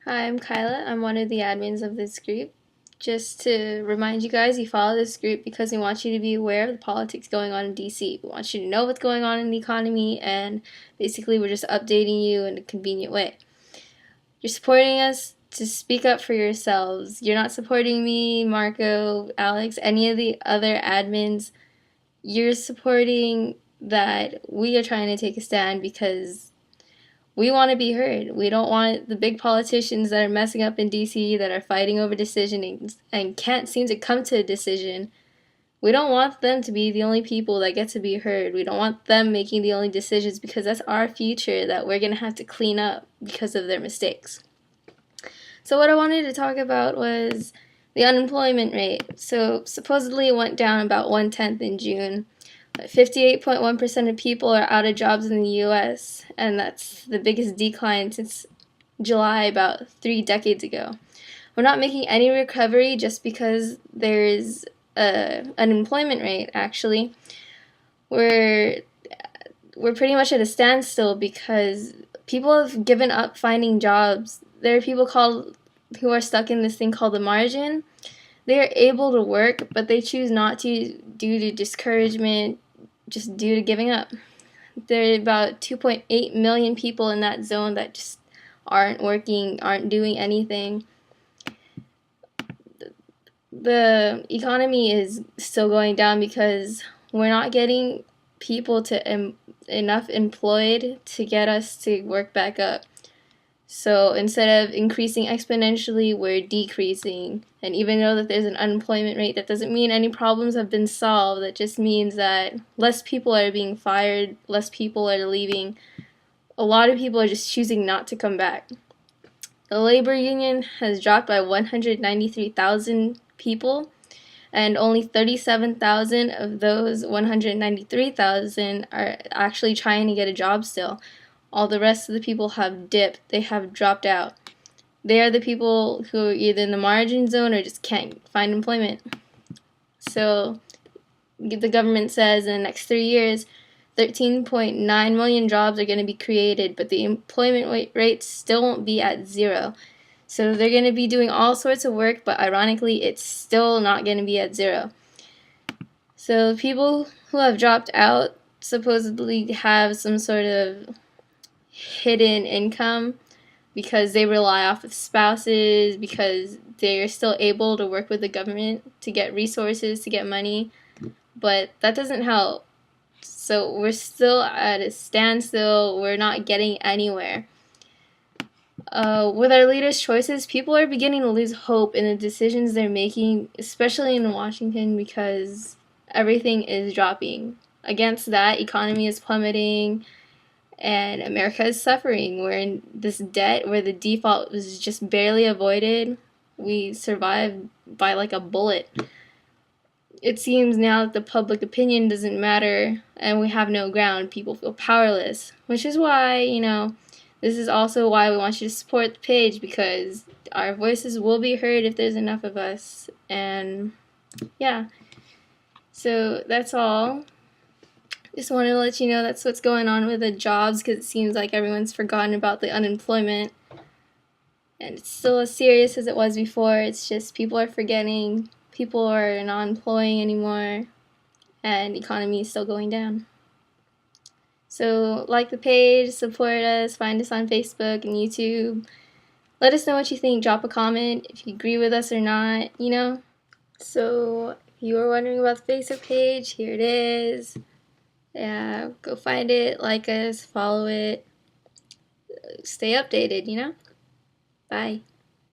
Hi, I'm Khaila. I'm one of the admins of this group. Just to remind you guys, you follow this group because we want you to be aware of the politics going on in DC. We want you to know what's going on in the economy, and basically we're just updating you in a convenient way. You're supporting us to speak up for yourselves. You're not supporting me, Marco, Alex, any of the other admins. You're supporting that we are trying to take a stand because we want to be heard. We don't want the big politicians that are messing up in DC, that are fighting over decisions and can't seem to come to a decision. We don't want them to be the only people that get to be heard. We don't want them making the only decisions, because that's our future that we're going to have to clean up because of their mistakes. So what I wanted to talk about was the unemployment rate. So supposedly it went down about 1/10 in June. 58.1% of people are out of jobs in the US, and that's the biggest decline since July, about 3 decades ago. We're not making any recovery just because there's an unemployment rate, actually. We're pretty much at a standstill because people have given up finding jobs. There are people who are stuck in this thing called the margin. They are able to work, but they choose not to due to discouragement, just due to giving up. There are about 2.8 million people in that zone that just aren't working, aren't doing anything. The economy is still going down because we're not getting people to enough employed to get us to work back up. So instead of increasing exponentially, we're decreasing. And even though that there's an unemployment rate, that doesn't mean any problems have been solved. That just means that less people are being fired, less people are leaving. A lot of people are just choosing not to come back. The labor union has dropped by 193,000 people, and only 37,000 of those 193,000 are actually trying to get a job still. All the rest of the people have dipped. They have dropped out. They are the people who are either in the margin zone or just can't find employment. So the government says in the next 3 years, 13.9 million jobs are going to be created, but the employment rate still won't be at zero. So they're going to be doing all sorts of work, but ironically, it's still not going to be at zero. So people who have dropped out supposedly have some sort of hidden income because they rely off of spouses, because they're still able to work with the government to get resources, to get money, but that doesn't help. So we're still at a standstill. We're not getting anywhere. With our leaders' choices, people are beginning to lose hope in the decisions they're making, especially in Washington, because everything is dropping. Against that, economy is plummeting, and America is suffering. We're in this debt where the default was just barely avoided. We survived by like a bullet. It seems now that the public opinion doesn't matter and we have no ground. People feel powerless, which is why, this is also why we want you to support the page, because our voices will be heard if there's enough of us. And yeah, so that's all. Just wanted to let you know that's what's going on with the jobs, because it seems like everyone's forgotten about the unemployment. And it's still as serious as it was before. It's just people are forgetting, people are not employing anymore, and the economy is still going down. So like the page, support us, find us on Facebook and YouTube. Let us know what you think. Drop a comment if you agree with us or not, So if you were wondering about the Facebook page, here it is. Yeah, go find it, like us, follow it, stay updated, Bye.